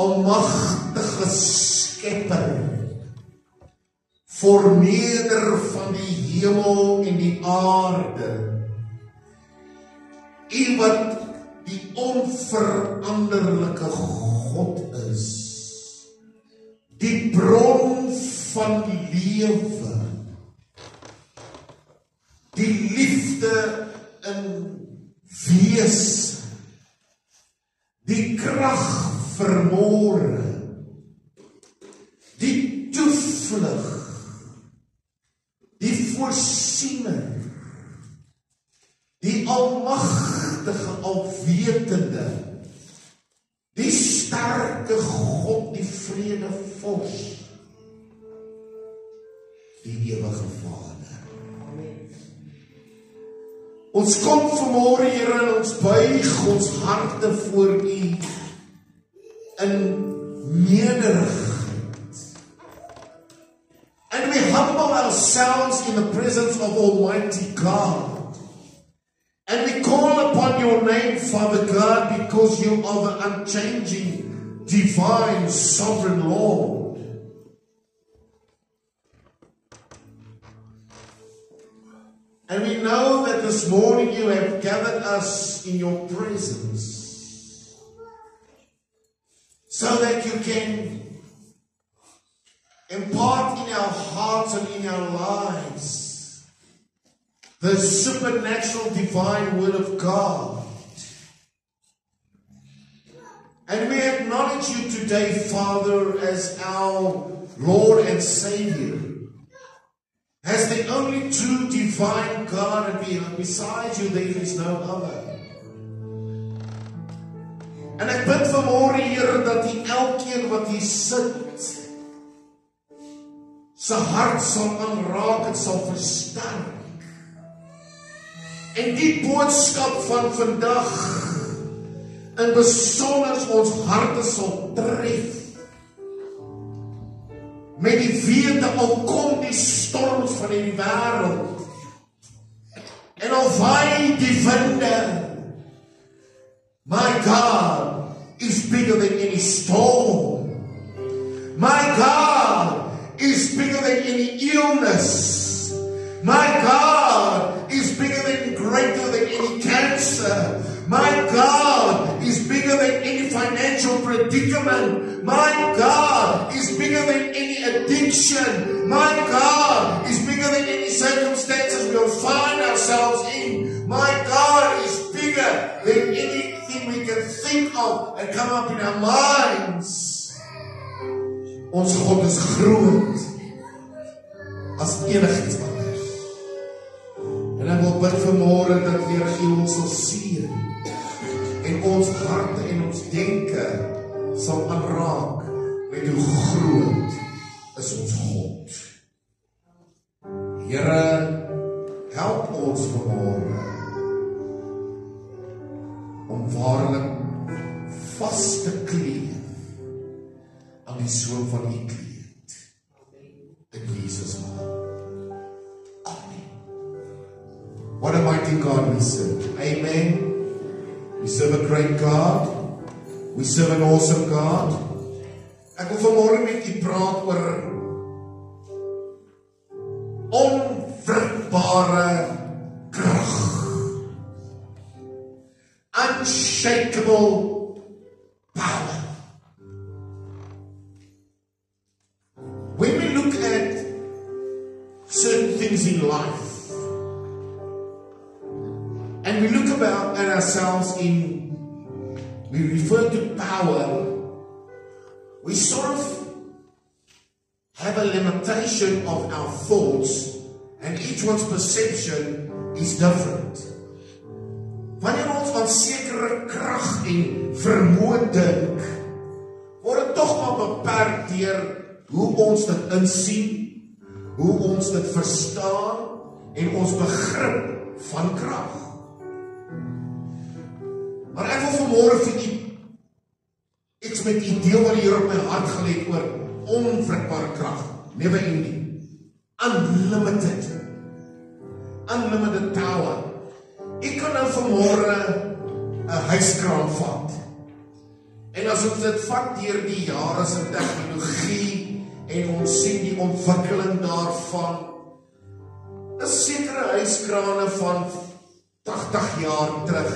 almagtige Skepper, Vormeder van die hemel en die aarde, U wat die onveranderlike God is, die bron van lewe, die liefde in wees, die krag vermoere, die toevlug, die voorsiener, die almagtige, alwetende, die sterke God, die vredevors, die ewige Vader. Ons kom vanmôre, Here, en ons buig ons harte voor U in nederigheid. And we humble ourselves in the presence of Almighty God. And we call upon your name, Father God, because you are the unchanging, divine, sovereign Lord. And we know that this morning you have gathered us in your presence so that you can impart in our hearts and in our lives the supernatural divine word of God. And we acknowledge you today, Father, as our Lord and Savior, as the only true divine God, and besides you there is no other. En ek bid vanmôre, Here, dat U elkeen wat hier sit, sy hart sal aanraak en sal versterk. En die boodskap van vandag in besonder ons harte sal tref. Met die wete, al kom die storms van die wêreld, en al waai die winde, my God is bigger than any storm. My God is bigger than any illness. My God is bigger than, greater than any cancer. My God is bigger than any financial predicament. My God is bigger than any addiction. My God is bigger than any circumstances we'll find ourselves in. My God is bigger than anything we can think of and come up in our minds. Ons God is groot as enigiets anders. En ek wil bid vanmôre dat Here U ons sal seën en ons harte en ons denke sal aanraak met hoe groot is ons God. Here, help ons vanmôre om waarlik vas te kleef aan die soem van U kleed. In Jesus' naam. Amen. What a mighty God we serve. Amen. We serve a great God. We serve an awesome God. Ek wil vanmôre met U praat oor onwrikbare krag. Unshakable power. When we look at certain things in life, and we look about at ourselves we refer to power, we sort of have a limitation of our thoughts, and each one's perception is different. Wanneer ons aan sekere krag en vermoë dink, word dit tog maar beperk deur hoe ons dit insien, hoe ons dit verstaan en ons begrip van krag. Maar ek wil vanmôre vir U iets met U deel wat die Here op my hart gelê het oor onwrikbare krag. Never ending. Unlimited. Unlimited power. Ek kan nou vanmôre 'n huiskraan vat. En as ons dit vat deur die jare se tegnologie en ons sien die ontwikkeling daarvan, is sekere huiskrane van 80 jaar terug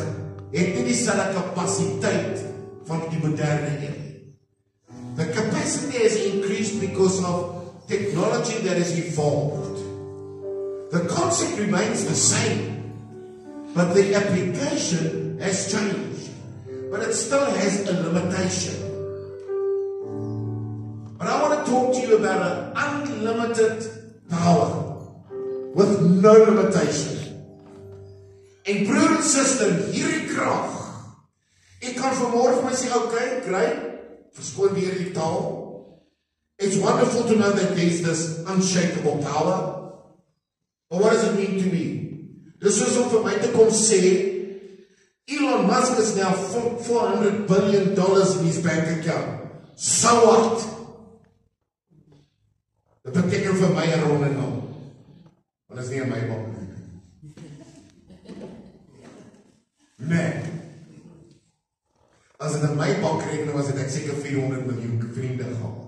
het nie dieselfde kapasiteit van die moderne een. The capacity has increased because of technology that has evolved. The concept remains the same, but the application has changed. But it still has a limitation. But I want to talk to you about an unlimited power with no limitation. En broer en suster, hierdie krag, ek kan vanmorgen vir my sê, okay, great, verskoon weer die taal. It's wonderful to know that there's this unshakable power. But what does it mean to me? Dis soos om vir my te kom sê, Elon Musk is now $400 billion in his bank account. So what? Dit beteken vir my 'n ronde naam. Want is nie in my bank. Nee. As dit in my bankrekening was, het ek seker 400 miljoen vriende gehad.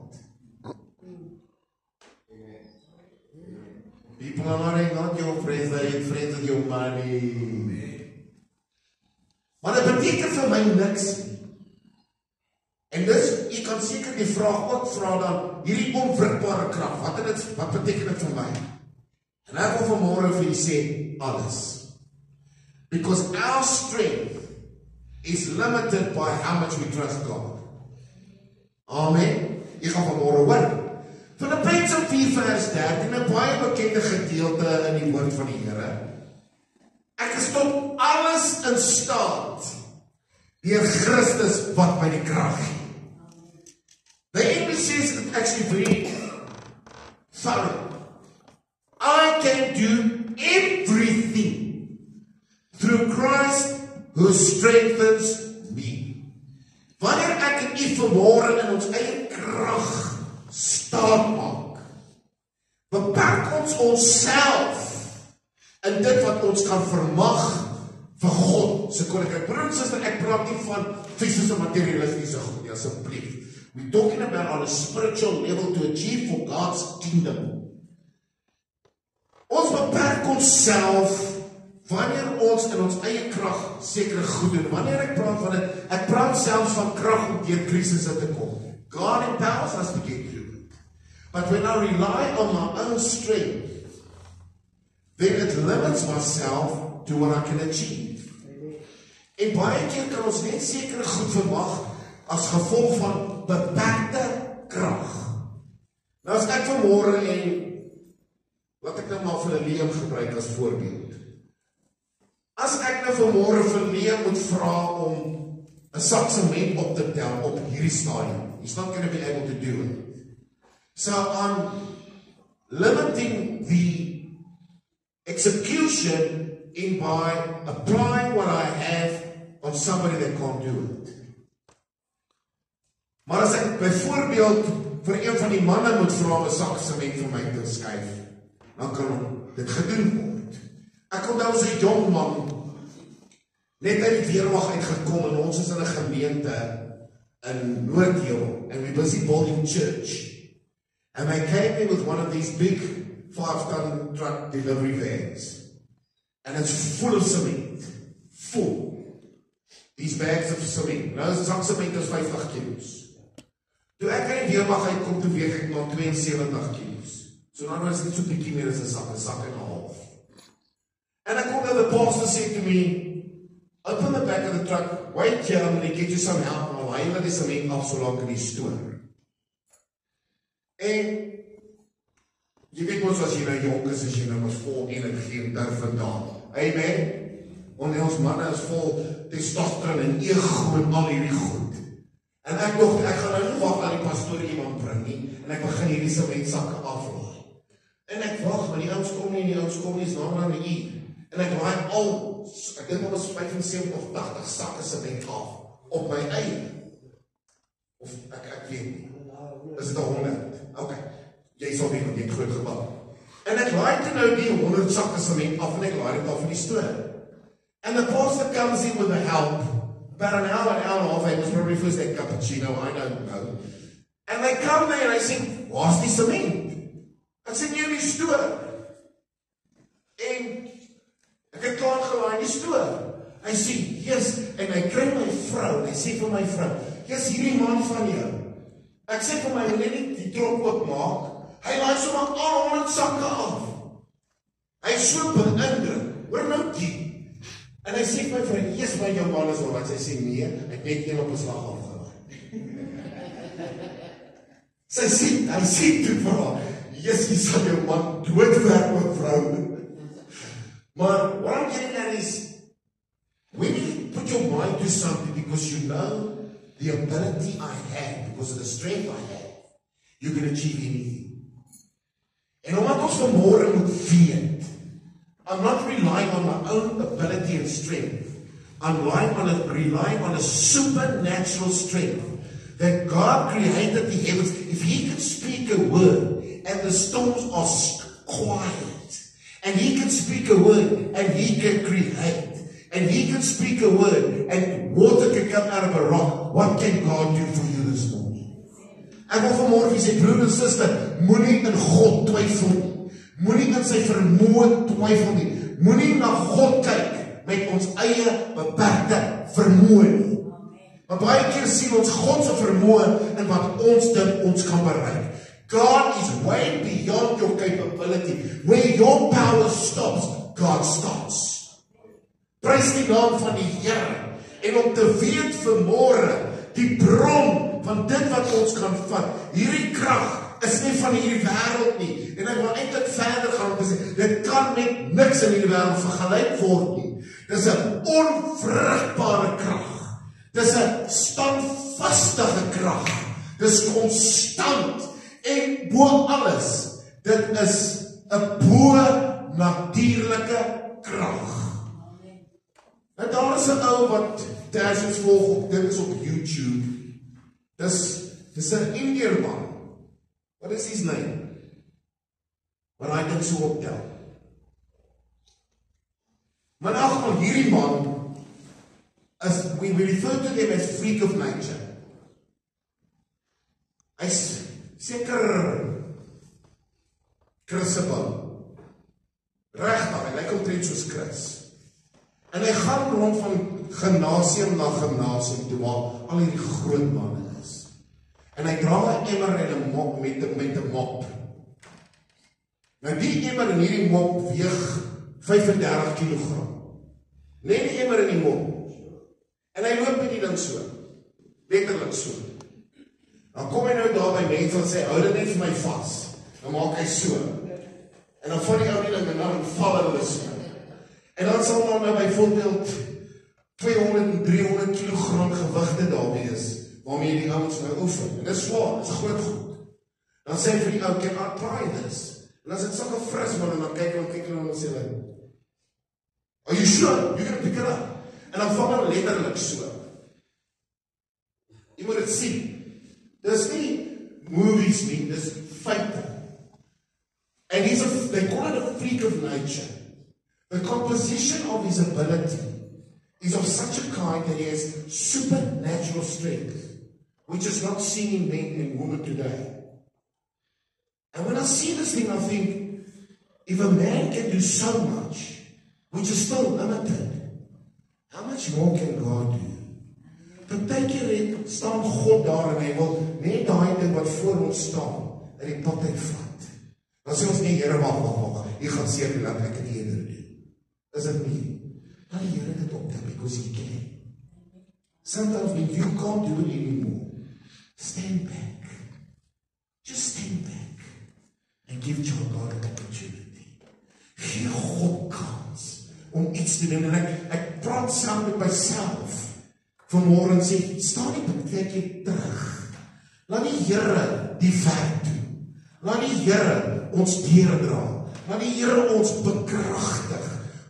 People are not your friends, they are friends with your money. Maar dit beteken vir my niks nie. En dus, jy kan seker die vraag ook vra dan, hierdie onwrikbare krag, wat beteken dit vir my? En ek wil vanmorgen vir jy sê, alles. Because our strength is limited by how much we trust God. Amen. Jy gaan vanmorgen hoor. Filippense 4 vers 13, 'n baie bekende gedeelte in die woord van die Here. Ek is tot alles in staat deur Christus wat my die krag gee. The English says it actually very thorough. I can do everything through Christ who strengthens me. Wanneer ek en u vanmorgen in ons eie krag staat maak, beperk ons onsself in dit wat ons kan vermag vir God se koninkryk. Broer en suster, ek praat nie van fisiese materialistiese goed nie, asseblief. We're talking about on a spiritual level to achieve for God's kingdom. Ons beperk onsself wanneer ons in ons eie krag sekere goed doen. Wanneer ek praat van dit, ek praat selfs van krag om deur krisisse te kom. God empowers us to get through it. But when I rely on my own strength, then it limits myself to what I can achieve. En baie keer kan ons net sekere goed verwag as gevolg van beperkte krag. Nou as ek vanmorgen en wat ek nou maar vir Liam gebruik as voorbeeld. As ek nou vanmorgen vir Liam moet vra om 'n sak sement op te tel op hierdie stadium, he's not going to be able to do it. So I'm limiting the execution in by applying what I have on somebody that can't do it. Maar as ek byvoorbeeld vir een van die manne moet vra om 'n sak sement vir my te skuif, dan kan dit gedoen word. Ek onthou as 'n jong man net uit die weermag uitgekom en ons is in 'n gemeente in Noordheel and we busy building church. And they came in with one of these big 5-ton truck delivery vans. And it's full of cement. Full. These bags of cement. Nou, sak cement is 50 kilos. Toe ek in die weermag uitkom, toe weeg ek maar 72 kilos. So nou is dit so bietjie meer as 'n sak en 'n half. And I called the pastor said to me, open the back of the truck, wait here, I'm going to get you some help, maar hy wil die cement af so lank in die stoor. En jy weet ons as jy nou jonk is, as jy nou was vol energie en durf vandaan. Amen. Want ons manne is vol testosteron en ego en al hierdie goed. En ek dink ek gaan nou nie wag aan die pastoor iemand bring nie en ek begin hierdie sementsakke aflaai. En ek wag, maar die ouens kom nie en die ouens kom nie, is nader aan 'n uur. En ek laai al, ek dink ons 75 of 80 sakke sement af op my eie. Of ek weet nie. Is dit 100? Okay. Jy sal weet, want jy het groot gebouw. En ek laai toe nou die 100 sakke cement af en ek laai dit af in die stoor. And the pastor comes in with the help about an hour and a half, it was probably first that cappuccino, I don't know. And they come there and I said, waar's die cement? Ek sê, nee, die stoor. En ek het klaar gelaai in die stoor. Hy sê, yes, en hy kry my vrou, en hy sê vir my vrou, yes, hierdie man van jou. Ek sê vir my, wil jy nie die trok oopmaak? Hy laai sommer al 100 sakke af. Hy is so beïndruk, hoor nou die. En hy sê vir my vrou, yes, my jou man is al wat. Sy sê, nee, ek net een op 'n slag afgelaai. Hy sê toe vir haar, yes, jy sal jou man doodwerk met vrou. Maar what I'm getting at is, when you put your mind to something because you know the ability I have, because of the strength I have, you can achieve anything. En omdat ons vanmôre moet weet, I'm not relying on my own ability and strength. I'm relying on a supernatural strength that God created the heavens. If He can speak a word and the storms are quiet, and He can speak a word and He can create, and He can speak a word and water can come out of a rock, what can God do for you this morning? Ek wil vanmôre vir sê, broer en suster, moenie in God twyfel nie. Moenie in sy vermoë twyfel nie. Moenie na God kyk met ons eie beperkte vermoë nie. Maar baie keer sien ons God se vermoë in wat ons dink ons kan bereik. God is way beyond your capability. Where your power stops, God stops. Prys die naam van die Here. En om te weet vanmôre, die bron van dit wat ons kan vat, hierdie krag is nie van hierdie wêreld nie. En ek wil eintlik verder gaan om te sê, dit kan met niks in hierdie wêreld vergelyk word nie. Dis 'n onvrugbare krag. Dis 'n standvastige krag. Dis konstant. En bo alles, dit is 'n bo-natuurlike krag. En daar is 'n ou wat terwyls volg, dit is op YouTube. Dis 'n Indiër man. What is his name? Maar hy dink so optel. Maar in elk geval, hierdie man, we refer to them as freak of nature. Hy's seker Christebal. Regtig, hy lyk omtrent soos Chris. En hy gaan rond van gimnasium na gimnasium toe waar al hierdie groot manne is. En hy dra 'n emmer en 'n mop met 'n mop. Nou die emmer en hierdie mop weeg 35 kg. Net die emmer en die mop. En hy loop met die ding so. Letterlik so. Dan kom hy nou daar by mense en sê, hou dit net vir my vas. Dan maak hy so. En dan vat die ou die ding en dan val hulle so. En dan sal daar nou byvoorbeeld 200 en 300 kg gewigte daar wees, waarmee die ouens nou oefen. En dit is swaar, dit is groot goed. Dan sê hy vir die ou, can I try this? En dan is dit sulke fris man, en dan kyk hulle en sê hulle, are you sure? You can pick it up. En dan val hulle letterlik so. Jy moet dit sien. Dis nie movies nie, dis feite. And they call it a freak of nature. The composition of his ability is of such a kind that he has supernatural strength, which is not seen in men and women today. And when I see this thing, I think, if a man can do so much, which is still limited, how much more can God do? Partykeer staan God daar en hy wil net daai ding wat voor ons staan, in die pad uitvat. Dan sê ons nie, Here, wag, jy gaan seker nie, laat ek dit eerder doen. Is dit nie? Laat die Here dit optel, because He can. Sometimes when you can't do it anymore, stand back. Just stand back and give God an opportunity. Gee God kans om iets te doen. En ek praat saam met myself vanmôre en sê, staan nie partykeer terug. Laat die Here die werk doen. Laat die Here ons deurdra. Laat die Here ons bekragtig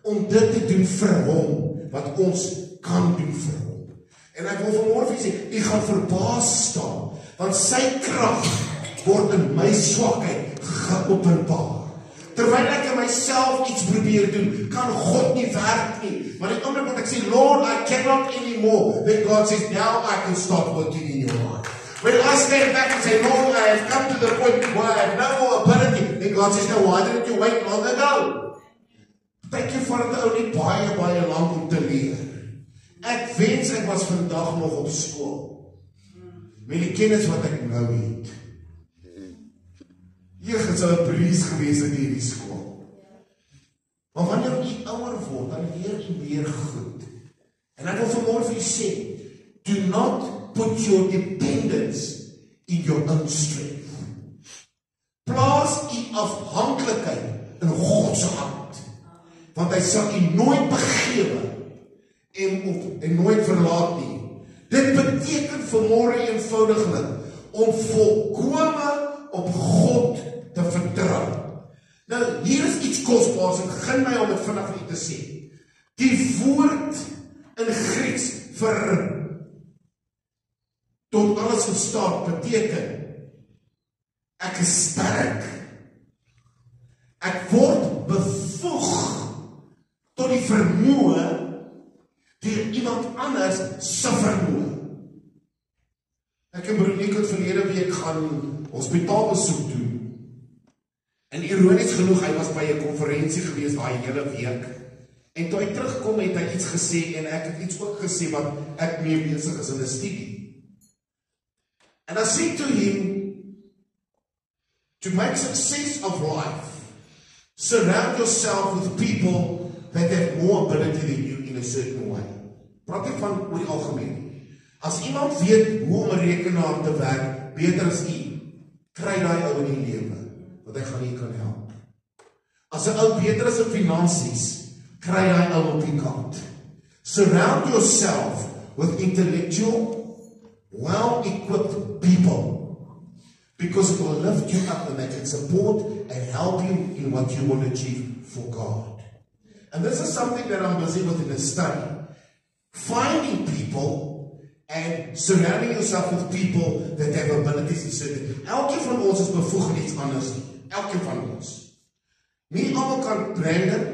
om dit te doen vir hom, wat ons kan doen vir hom. En ek wil vanmôre vir sê, jy gaan verbaas staan, want sy krag word in my swakheid geopenbaar. Terwyl ek in myself iets probeer doen, kan God nie werk nie. Maar die oomblik wat ek sê, Lord, I cannot anymore, then God says, now I can start working in your life. When I stand back and say, Lord, I have come to the point where I have no more ability, then God says, no, why didn't you wait long ago? Thank you for it only baie lang om te leer. Ek wens ek was vandag nog op skool. Met die kennis wat ek nou het. Hier sou 'n polisie gewees in hierdie skool. Maar wanneer jy ouer word, dan leer jy meer goed. En ek wil vanmôre vir julle sê, do not put your dependence in your own strength. Plaas die afhanklikheid in God se hand. Want hy sal u nooit begewe en nooit verlaat nie. Dit beteken vanmôre eenvoudiglik om volkome op God te vertrou. Nou, hier is iets kosbaars, en begin my om dit vinnig vir u te sê. Die woord in Grieks vir tot alles verstaan beteken ek is sterk. Ek word bevoeg tot die vermoë deur iemand anders se vermoë. Ek en broer Nico het verlede week gaan hospitaalbesoek doen. En ironies genoeg, hy was by 'n konferensie gewees daai hele week. En toe hy terugkom het hy iets gesê, en ek het iets ook gesê wat ek mee besig is in 'n studie. And I said to him, to make success of life, surround yourself with people that have more ability than you in a certain way. Praat ek van oor die algemeen. As iemand weet hoe om 'n rekenaar te werk, beter as u, kry daai ou in die lewe, want hy gaan nie kan help. As 'n ou beter is in finansies, kry daai ou op die kant. Surround yourself with intellectual, well-equipped people, because it will lift you up and they can support and help you in what you want to achieve for God. And this is something that I'm busy with in this study. Finding people and surrounding yourself with people that have abilities in certain. Elkeen van ons is bevoeg in iets anders. Elkeen van ons. Nie almal kan Brandon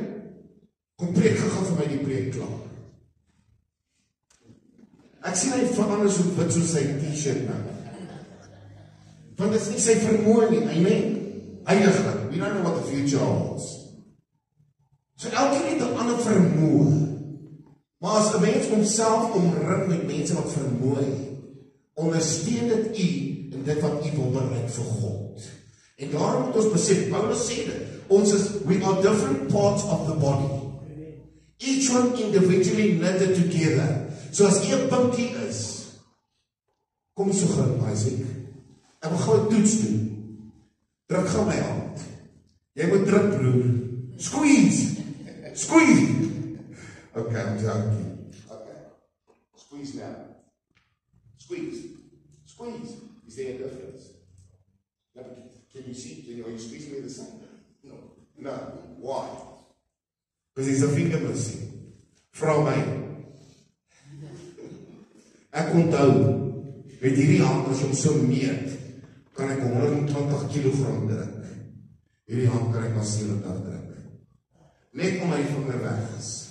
kom preek gegaan vir my die preek klaar. Ek sien hy verander so wit soos sy t-shirt nou. Want dit is nie sy vermoë nie, amen. Heiliglik, we don't know what the future holds. So elkeen het 'n ander vermoë. Maar as 'n mens homself omring met mense wat vermoë het, ondersteun dit u in dit wat u wil bereik vir God. En daarom moet ons besef, Paulus sê dit, we are different parts of the body. Each one individually knitted together. So as jy 'n pinkie is, kom jy so gou, Isaac. Ek wil gou 'n toets doen. Druk gou my hand. Jy moet druk, broer. Squeeze. Squeeze. Okay, I'm joking. Okay. Squeeze now. Squeeze. Squeeze. Is there a difference? Can you see? Are you squeezing me the same? No. No. Why? Because there's a finger missing. Vra my. Ek onthou, met hierdie hand, as jy hom so meet, kan ek 120 kilogram druk. Hierdie hand kan ek maar 70 druk. Net om my vinger weg is.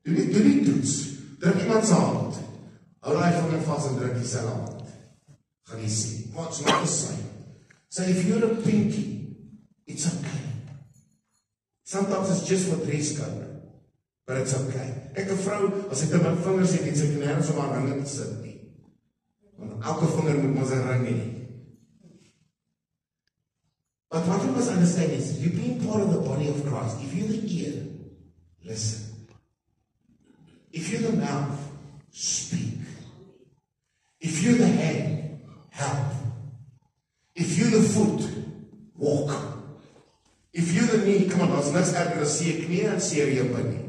Doe die toets. Druk iemand se hand. Hou hy vinger vas en druk dieselfde hand. Gaan jy sien. What's not the same? So if you're a pinky, it's okay. Sometimes it's just for dress code. But it's okay. Ek 'n vrou, as ek te min vingers het, sy kan nergens om haar ringe te sit nie. Want elke vinger moet mos 'n ring hê. But what you must understand is, you being part of the body of Christ, if you're the ear, listen. If you're the mouth, speak. If you're the hand, help. If you're the foot, walk. If you're the knee, come on, ons niks erger as seer knie en seer heupe nie.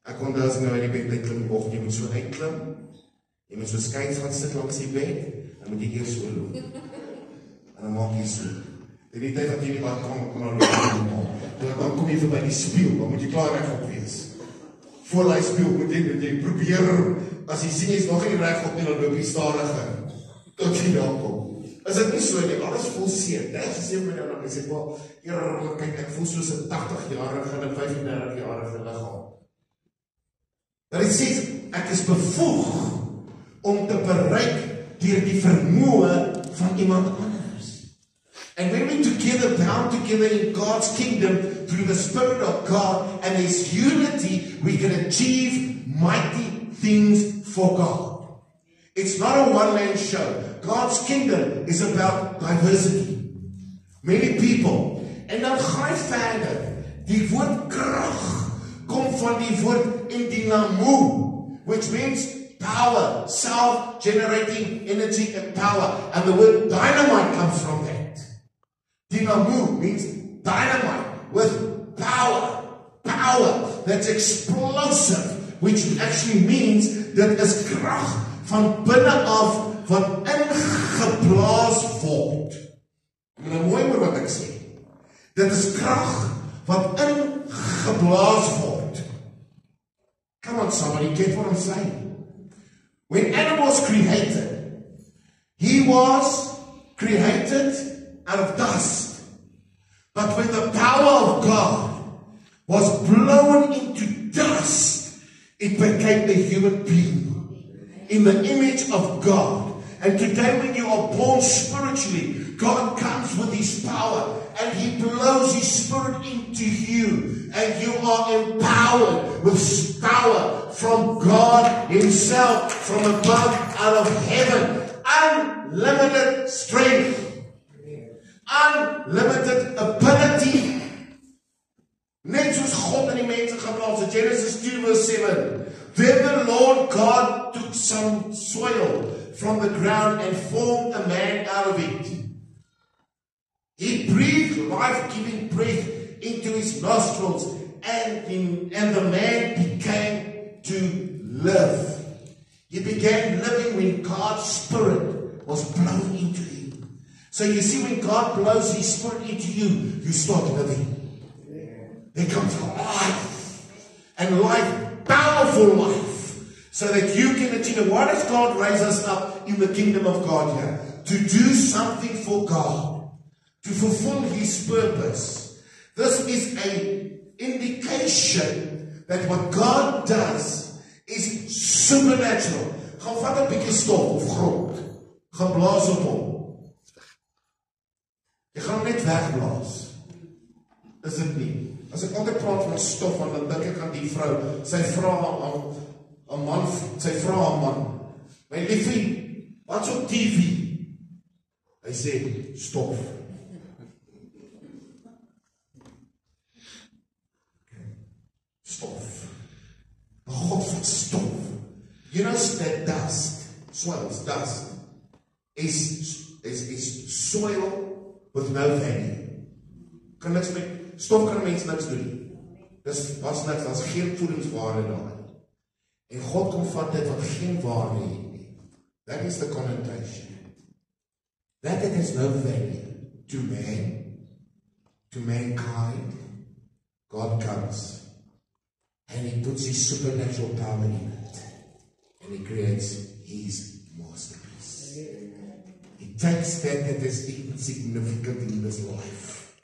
Ek onthou as nou in die bed klim, jy moet so uitklim, jy moet so skuins gaan sit langs die bed, dan moet jy eers so loop. En dan maak jy so. En die tyd wat jy in die badkamer kom, dan kom jy verby die spieël, dan moet jy klaar regop wees. Voor hy spieël moet jy probeer, as jy sien jy is nog nie regop nie, dan loop jy stadiger, tot jy daar kom. Is dit nie so nie? Alles voel seer. Dit is seer met jou en ek sê, "Wel, kyk, ek voel soos 'n 80-jarige en 'n 35-jarige liggaam." Dat dit sê, ek is bevoeg om te bereik deur die vermoë van iemand anders. And when we together, bound together in God's kingdom through the Spirit of God and His unity, we can achieve mighty things for God. It's not a one-man show. God's kingdom is about diversity. Many people. En dan gaan hy verder. Die woord krag kom van die woord dynamo, which means power, self-generating energy and power. And the word dynamite comes from that. Dynamo means dynamite with power. Power that's explosive, which actually means that is krag van binne af wat ingeblaas word. Nou mooi oor wat ek sê. Dit is krag wat ingeblaas word. Come on, somebody, get what I'm saying. When Adam was created, he was created out of dust. But when the power of God was blown into dust, it became a human being in the image of God. And today when you are born spiritually, God comes with His power and He blows His Spirit into you. And you are empowered with power from God Himself, from above, out of heaven. Unlimited strength. Unlimited ability. Net soos God in die mense geplaas het. Genesis 2 verse 7. Then the Lord God took some soil from the ground and formed a man out of it. He breathed life-giving breath into his nostrils, and the man began to live. He began living when God's Spirit was blown into him. So you see, when God blows His Spirit into you, you start living. There comes life, and life, powerful life, so that you can achieve. Why does God raise us up in the kingdom of God here? To do something for God, to fulfill His purpose. This is an indication that what God does is supernatural. Gaan vat 'n bietjie stof of grond, gaan blaas op hom. Jy gaan net wegblaas. Is dit nie? As ek altyd praat van stof, dan dink ek aan die vrou. Sy vra aan 'n man, sy vra aan 'n man, "My liefie, wat's op TV?" Hy sê, "Stof." Stof. Maar God vat stof. You know that dust, soils, dust, is soil with no value. Kan niks met stof kan mense niks doen nie. Dis was niks, daar's geen voedingswaarde daarin. En God kom vat dit wat geen waarde het nie. That is the connotation. That it has no value to man, to mankind. God comes and He puts His supernatural power in it, and He creates His masterpiece. He takes that is insignificant in this life,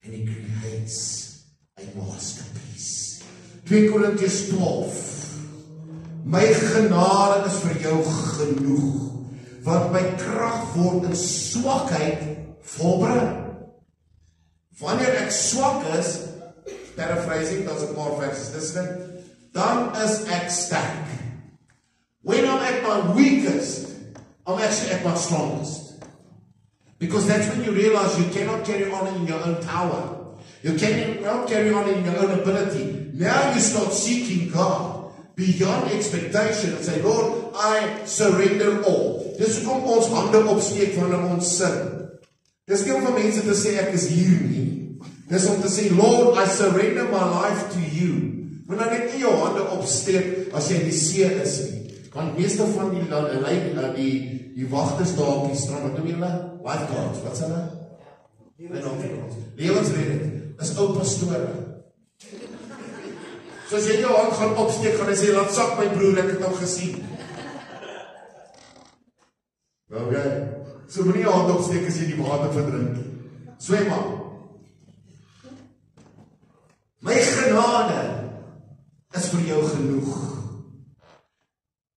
and He creates a masterpiece. 2 Korintiërs 12. My genade is vir jou genoeg, want my krag word in swakheid volbring. Wanneer ek swak is, paraphrasing, daar's 'n paar verse tussen, dan is ek sterk. When I'm at my weakest, I'm actually at my strongest. Because that's when you realize you cannot carry on in your own power. You cannot carry on in your own ability. Now you start seeking God beyond expectation and say, Lord, I surrender all. Dis hoekom ons hande opsteek wanneer ons sin. Dis nie om vir mense te sê ek is hier nie. Dis om te sê, Lord, I surrender my life to you. Moet nou net nie jou hande opsteek as jy in die see is nie. Want meeste van die wagters daar op die strand, wat noem julle? Lifeguards, wat is hulle? Lewensredder, is ou pastore. So as jy jou hand gaan opsteek, gaan hy sê, laat sak my broer, ek het hom gesien. Okay, So moenie jou hand opsteek as jy die water verdrink. Swem maar. My genade is vir jou genoeg.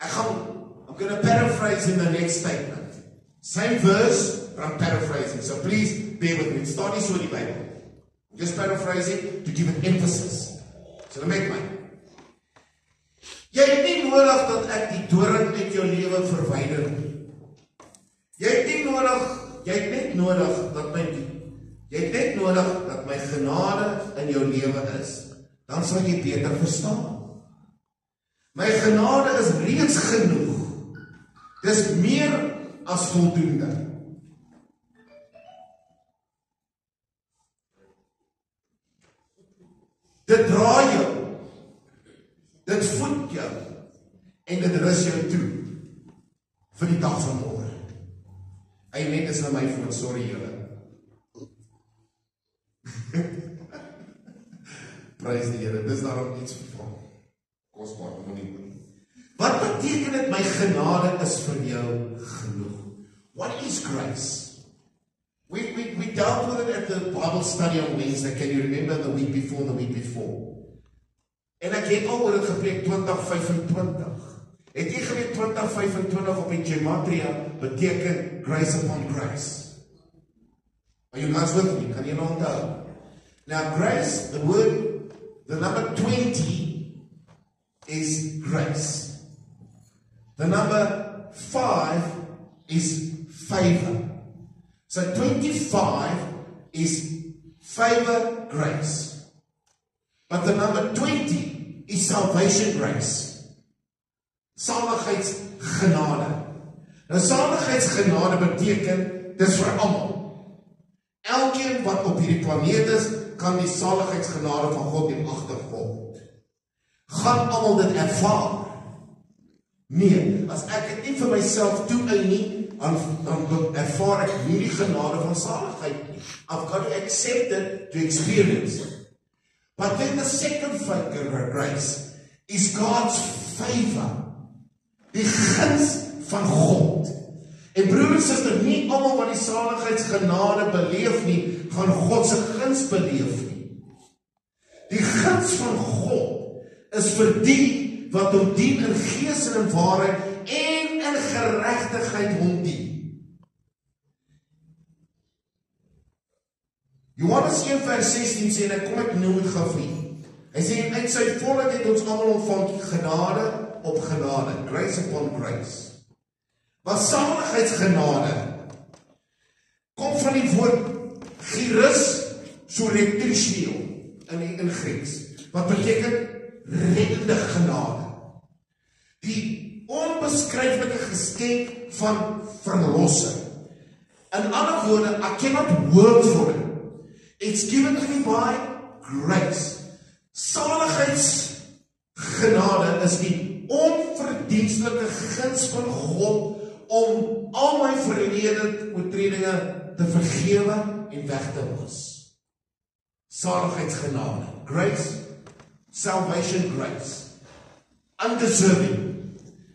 I'm going to paraphrase in the next statement. Same verse, but I'm paraphrasing. So please bear with me. It's not so in die Bible. I'm just paraphrasing to give it emphasis. So let me make mine. Jy het nie nodig dat ek die doring uit jou lewe verwyder nie. Jy het net nodig dat my genade in jou lewe is. Dan sal jy beter verstaan. My genade is reeds genoeg. Dis meer as voldoende. Dit dra jou. Dit voed jou. En dit rus jou toe. Vir die dag van môre. Amen, is na my voor, sorry julle. Prys die Here, dis daarom iets van kosbaar, moenie doen. Wat beteken dit my genade is vir jou genoeg? What is grace? We dealt with it at the Bible study on Wednesday. Can you remember the week before? En ek het al oor dit gepreek 2025. Het jy geweet 2025 op die gematria beteken grace upon grace? Are you guys with me? Kan jy nou onthou? Now grace, the number 20 is grace. The number 5 is favor. So 25 is favor, grace. But the number 20 is salvation grace. Saligheidsgenade. Nou saligheidsgenade beteken, dis vir almal. Elkeen wat op hierdie planeet is, kan die saligheidsgenade van God in agtervolg. Gaan almal dit ervaar? Nee, as ek dit nie vir myself toeëien nie, dan ervaar ek nie die genade van saligheid nie. I've got to accept it to experience it. But then the second factor of grace is God's favor. Die guns van God. En broer en suster, nie almal wat die saligheidsgenade beleef nie, gaan God se guns beleef nie. Die guns van God is vir die wat hom dien in gees en in waarheid en in geregtigheid hom dien. Johannes 1 vers 16 sê, en ek kom ek noem het gou vir u. Hy sê, en uit sy volheid het ons almal ontvang genade op genade, grace upon grace. Maar saligheidsgenade kom van die woord charis soretricio in Grieks, wat beteken reddende genade. Die onbeskryflike geskenk van verlossing. In ander woorde, I cannot work for it. It's given to me by grace. Saligheidsgenade is die onverdienstelike guns van God om al my verlede oortredinge te vergewe en weg te was. Saligheidsgenade. Grace, salvation grace. Undeserving.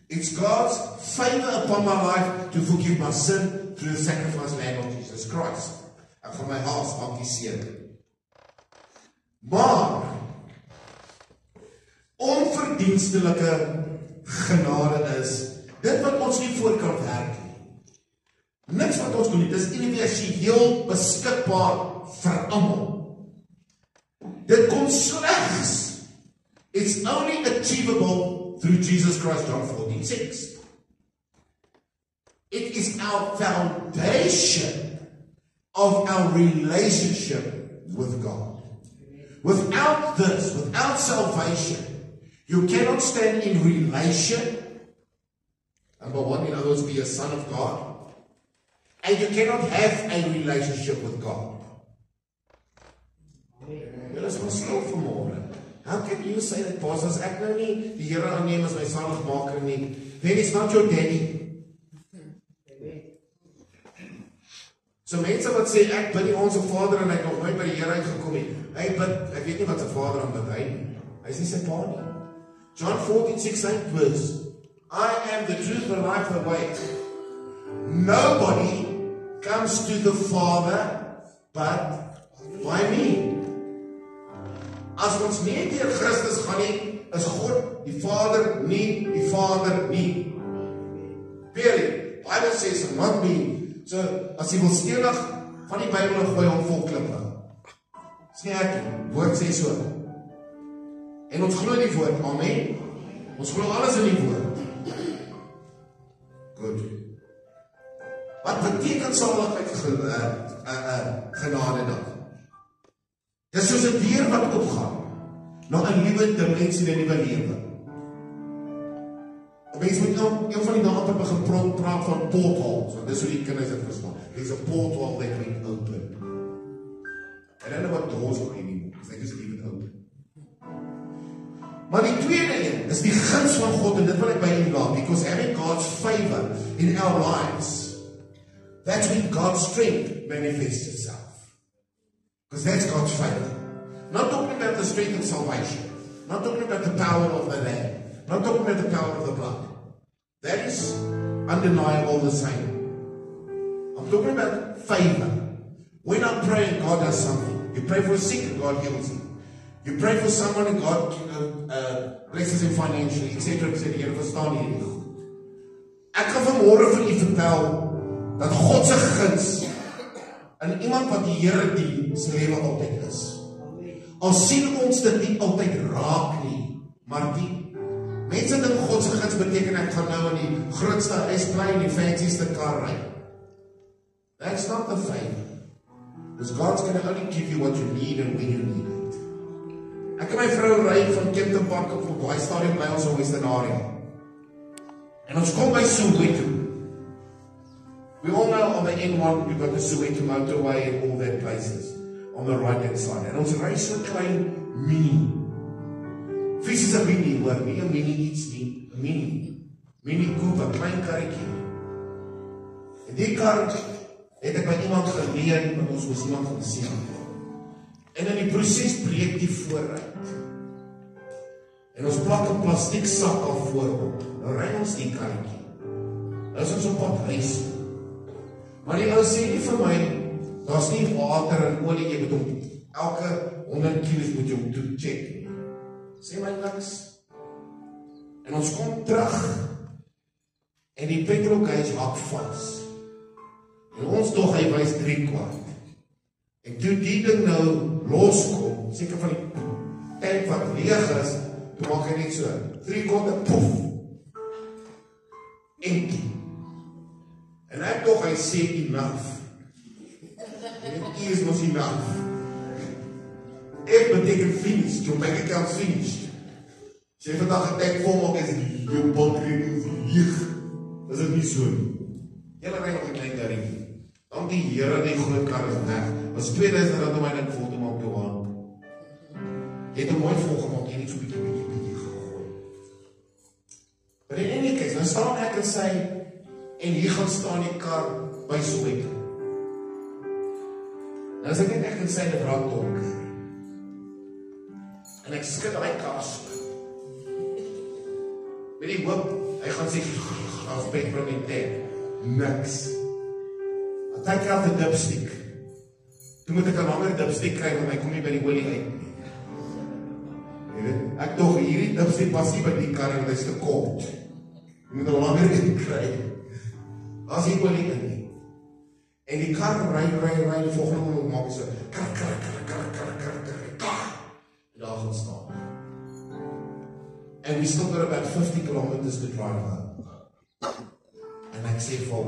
It's God's favor upon my life to forgive my sin through the sacrifice lamb of Jesus Christ. En van my hart maak die seën. Maar onverdienstelike genade is dit wat ons nie voor kan werk nie. Niks wat ons doen nie, dis universeel beskikbaar vir almal. Dit kom slegs. It's only achievable through Jesus Christ, John 14:6. It is our foundation of our relationship with God. Without this, without salvation, you cannot stand in relation. Number one, in other words, be a son of God. And you cannot have a relationship with God. Julle is maar stil vanmôre. How can you say that, Pastor, as ek nou nie die Here aanneem as my saligmaker nie, then it's not your daddy. So mense wat sê, ek bid die Onse Vader en ek nog nooit by die Here uitgekom nie. Hy bid, ek weet nie wat sy vader aan bid hy nie. Hy is nie sy pa nie. John 14:6 verse. I am the truth, the life, the way. Nobody comes to the Father but by me. As ons nie deur Christus gaan nie, is God die Vader nie, die Vader nie. Period. Bible says not me. So, as jy wil stelig van die Bybel gooi hom vol klippe. Dis nie ek nie, woord sê so. En ons glo die woord, amen. Ons glo alles in die woord. Goed. Wat beteken saligheid genade dan? Dis soos 'n deur wat opgaan na 'n nuwe dimensie en 'n nuwe lewe. Mense moet nou een van die dae begin praat van portals, want dis hoe die kinders dit verstaan. There's a portal that we open. I don't know what doors are anymore, because they just leave it open. Maar die tweede een is die guns van God, en dit wil ek by u laat, because having God's favor in our lives, that's when God's strength manifests itself. Because that's God's favor. Not talking about the strength of salvation, not talking about the power of the Lamb, not talking about the power of the blood. That is undeniable the same. I'm talking about favor. When I pray and God does something, you pray for a sick and God heals him. You pray for someone and God blesses him financially, etc. etc. Jy verstaan hier nie goed. Ek gaan vanmôre vir u vertel dat God se guns in iemand wat die Here dien se lewe altyd is. Al sien ons dit nie altyd raak nie, maar die mense dink God se guns beteken ek gaan nou in die grootste huis bly en die fancyste kar ry. That's not the favor. Because God's going to only give you what you need and when you need it. Ek en my vrou ry van Kempton Park op Baai Stadium by ons in Western area. En ons kom by Soweto. We all know on the N1 we've got the Soweto motorway and all that places on the right hand side. En ons ry so klein mini. Vies is 'n mini, hoor, nie 'n mini iets nie, 'n mini. Mini Cooper, klein karretjie. En die kar het ek by iemand geleen, want ons moes iemand gaan sien. En in die proses breek die vooruit. En ons plak 'n plastiek sak al voorop. Nou ry ons die karretjie. Nou is ons op pad huis. Maar die ou sê nie vir my, daar's nie water en olie, jy moet hom elke 100 km moet jy hom toe check nie. Sê my niks. En ons kom terug en die petrolgauge hak vas. En ons tog hy wys 3/4. En toe die ding nou loskom, seker van die tank wat leeg is, toe maak hy net so 3/4 poef. Empty. En ek tog hy sê enough. En dit is mos enough. Ek beteken finished, jou bank account finished. Sê vandag 'n tank vol maak is jou bankrekening leeg. Is dit nie so nie? Julle ry nog 'n klein karretjie. Dan die Here, die groot kar is weg. Was R2000 om my net vol te maak toe aan. Jy het hom mooi vol gemaak, jy het so bietjie gegooi. Maar in any case, nou staan ek en sy, en hier gaan staan die kar by Soweto. Nou is ek net ek en sy in 'n brandtonk. En ek skud my kar so. Met die hoop, hy gaan sê, as petrol in tank. Niks. Ek kry die dipstick. Toe moet ek 'n langer dipstick kry, want hy kom nie by die olie uit nie. Ek dog hierdie dipstick pas nie by die kar en hy is te kort. Jy moet 'n langer een kry. As die olie in nie. En die kar ry, die volgende moment maak so kar. En daar gaan staan. And we still got about 50 kilometers to drive home. En ek sê vir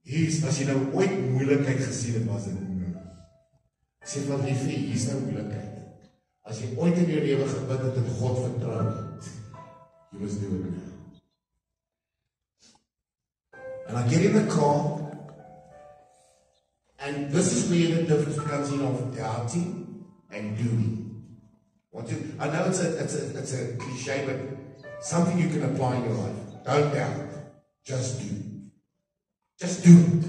hier's, as jy nou ooit moeilikheid gesien het, was dit nou. Ek sê van liefie, hier's nou moeilikheid. As jy ooit in jou lewe gebid het en God vertrou het, you must do it now. And I get in the car, and this is where the difference comes in of doubting and doing. I know it's a cliche, but something you can apply in your life. Don't doubt, just do. Just do it.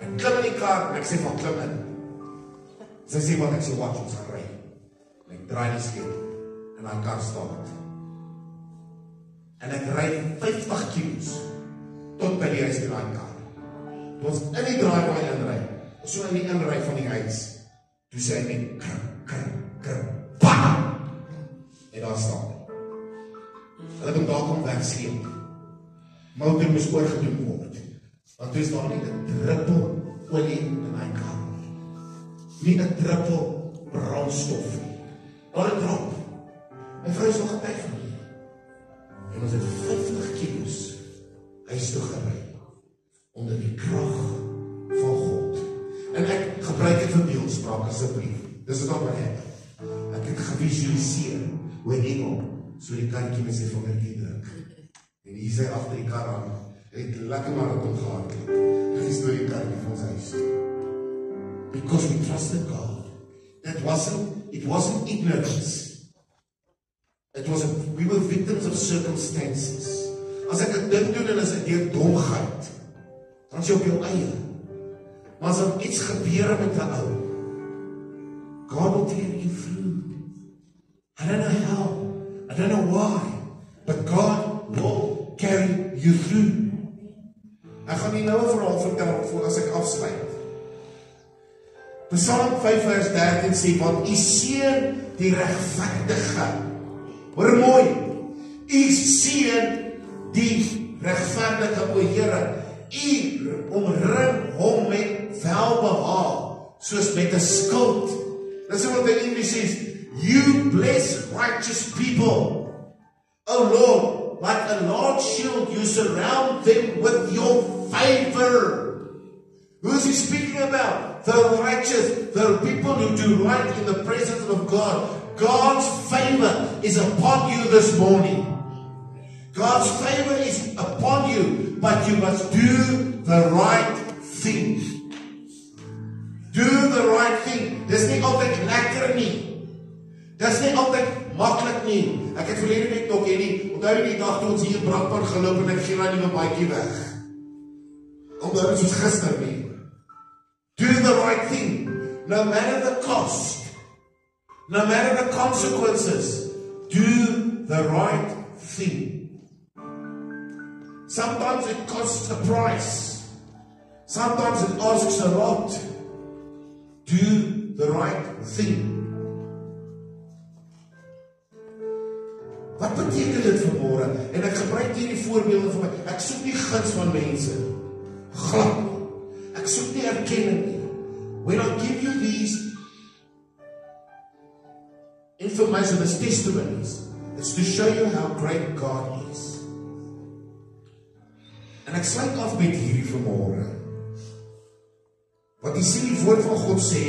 En ek klim in die kar en ek sê van klim in. Sy sê wat ek sê watch ons gaan ry. En ek draai die skep en my kar staan. En ek ry 50 kilos tot by die huis in my kar. toe ons in die driveway inry, so in die inry van die huis, toe sê hy net, krr, bam! En daar staan. Hulle het hom daar kom wegsleep. Motor moes oorgedoen word, want toe is daar nie 'n druppel olie in my kar. Nie 'n druppel brandstof nie. Maar 'n drop. My vrou is nog getuig van my. En ons het 50 kilos huis toe gery, onder die krag van God. En ek gebruik dit vir beeldspraak asseblief. Dis wat op my het. Ek het gevisualiseer hoe 'n engel so die kantjie met sy vingertjie druk. En hier sy agter die kar aan, het lekker marathon gehardloop. Hy is door die kantjie van ons huis. Because we trusted God. It wasn't ignorance. We were victims of circumstances. As ek 'n ding doen en as ek deur domheid, dan is jy op jou eie. Maar as er iets gebeur met 'n ou, God will take you through. I don't know how, I don't know why, but God will carry you through. Ek gaan nie nou 'n verhaal vertel voor as ek afsluit. Psalm 5 vers 13 sê, want U seën die regverdige. Hoor mooi, U seën die regverdige, o Here. U omring hom met welbehaag, soos met 'n skild. Dis wat die Engels sê, you bless righteous people. O Lord, like a large shield, you surround them with your favor. Who is he speaking about? The righteous, the people who do right in the presence of God. God's favor is upon you this morning. God's favor is upon you, but you must do the right thing. Do the right thing. Dis nie altyd lekker nie. Dis nie altyd maklik nie. Ek het verlede week nog hierdie, onthou die dag toe ons hier in Brakpan geloop en ek gee daai nuwe baadjie weg. Onthou dit soos gister nie. Do the right thing, no matter the cost, no matter the consequences. Do the right thing. Sometimes it costs a price. Sometimes it asks a lot. Do the right thing. Wat beteken dit vanmôre? En ek gebruik hierdie voorbeelde vir my. Ek soek nie guns van mense. Glad nie. Ek soek nie erkenning nie. When I give you these information as testimonies, it's to show you how great God is. En ek sluit af met hierdie vanmôre. Wat jy sien die woord van God sê,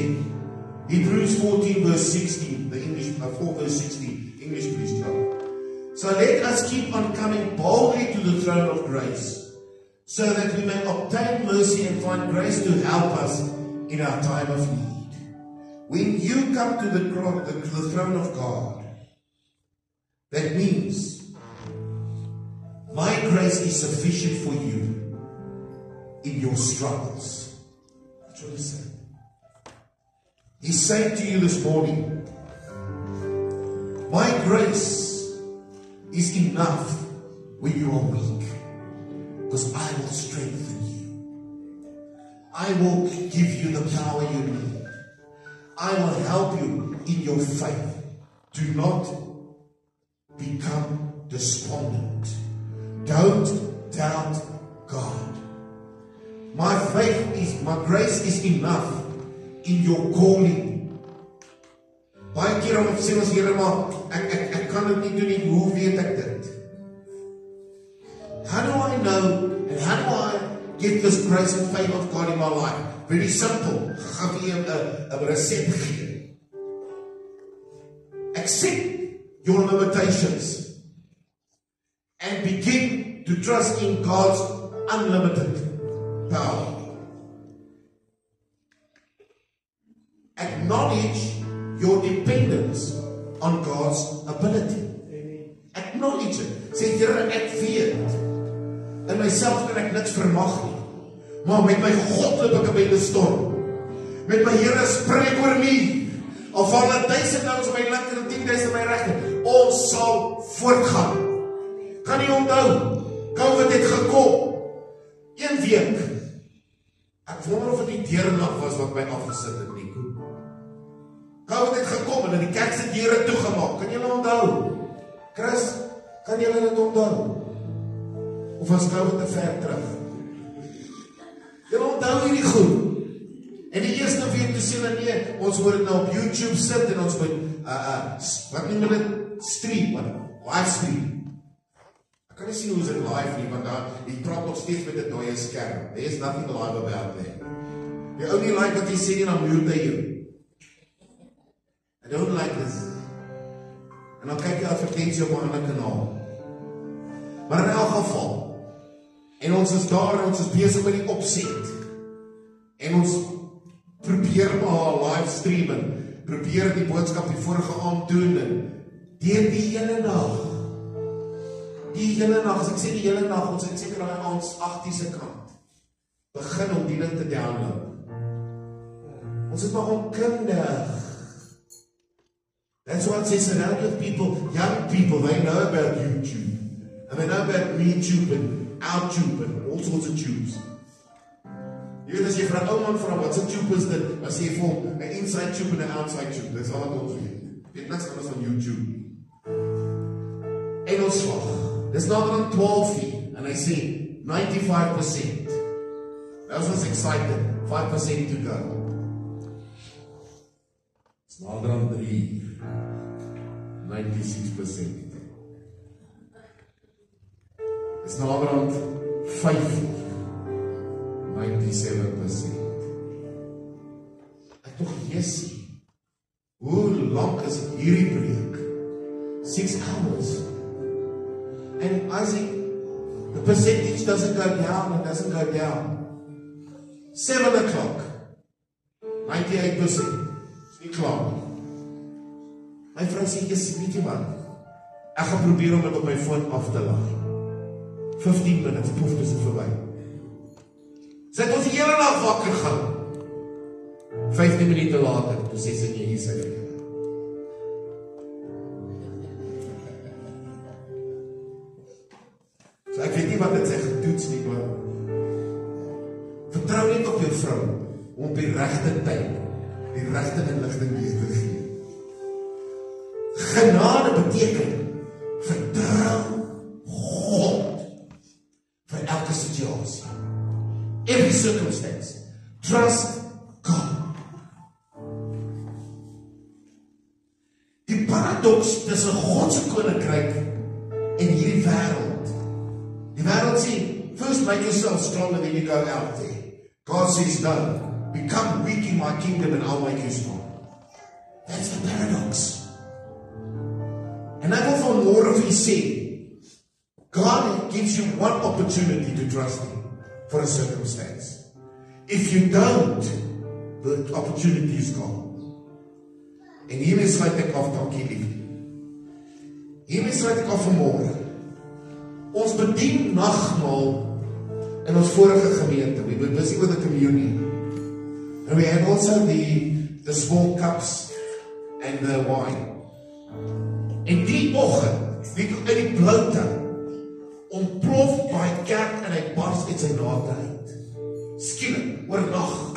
Hebrews 14 verse 16, the English, 4 verse 16, English please, John. So let us keep on coming boldly to the throne of grace, so that we may obtain mercy and find grace to help us in our time of need. When you come to the throne of God, that means my grace is sufficient for you in your struggles. That's what he's saying. He's saying to you this morning, my grace is enough when you are weak, because I will strengthen you. I will give you the power you need. I will help you in your faith. Do not become despondent. Don't doubt God. My grace is enough in your calling. Baie keer om sê ons Here, maar ek kan dit nie doen nie. Hoe weet ek dit? How do I know and how do I get this grace and favor of God in my life? Very simple. Gaan jy 'n resept gee. Accept your limitations and begin to trust in God's unlimited power. Acknowledge your dependence on God's ability. Acknowledge it. Sê, Here, ek weet, in myself kan ek niks vermag nie. Maar met my God loop ek in die storm. Met my Here spring ek oor my. Al val 1000 ons op my linker en 10,000 op my regter. Ons sal voortgaan. Kan jy onthou? COVID het gekom. 1 week. wonder of dit die deurnag was wat my afgesit het, Nico. COVID het gekom en die kerk se deure toegemaak. Kan julle onthou? Chris, kan julle dit onthou? Of was COVID te ver terug? Julle onthou hierdie goed. En die eerste week toe sê hulle nee, ons moet dit nou op YouTube sit en ons moet wat noem hulle stream, live stream. Ek kan nie sien hoe is dit live nie, want daar die praat nog steeds met 'n dooie skerm. There is nothing live about there. Die ou nie like wat jy sê nie, dan mute hy jou. I don't like this. En dan kyk jy advertensie op 'n ander kanaal. Maar in elk geval, en ons is daar en ons is besig met die opset. En ons probeer maar live stream en probeer die boodskap die vorige aand doen en deur die hele nag. Die hele nag, as ek sê die hele nag, ons het seker daai aand 8:00 se kant begin om die ding te download. Ons is maar onkundig. That's why it says surround with people, young people, they know about YouTube. And they know about MeTube and OurTube and all sorts of tubes. Jy weet as jy vir 'n ou man vra, wat 'n tube is dit? Dan sê jy vir hom, 'n inside tube en 'n outside tube. Dis al wat ons weet. Dit niks anders van YouTube. En ons slag. Dis nader aan 12 en hy sê 95%. That was excited. 5% to go. It's nader aan 3. 96%. It's nader aan 5. 97%. Ek tog Jessie. Hoe lank is hierdie preek? 6 hours. And Isaac, the percentage doesn't go down and doesn't go down. 7 o'clock. 98%. Is nie klaar nie. My vrou sê, weet jy wat? Ek gaan probeer om dit op my foon af te laai. 15 minutes, poef, dis het verby. Sy het ons die hele nag wakker gehou. 15 minute later, toe sê sy nie, hier sy vir. So ek weet nie wat het sy getoets nie, maar vertrou net op jou vrou, om op die regte tyd, die regte inligting mee te gee. Genade beteken, vertrou God, vir elke situasie. Every circumstance. Trust God. Die paradoks tussen God se koninkryk en hierdie wêreld. Die wêreld sê, first make yourself strong and then you go out there. God says no. Become weak in my kingdom and I'll make you strong. That's the paradox. En ek wil vanmôre vir u sê, God gives you one opportunity to trust Him for a circumstance. If you don't, the opportunity is gone. En hiermee sluit ek af, dankie liefde. Hiermee sluit ek af vanmôre. Ons bedien nagmaal in ons vorige gemeente. We were busy with the communion. And we had also the small cups and the wine. En die oggend, wie uit die bloute, ontplof by kerk en hy bars uit sy nate uit. Skielik, oor nag.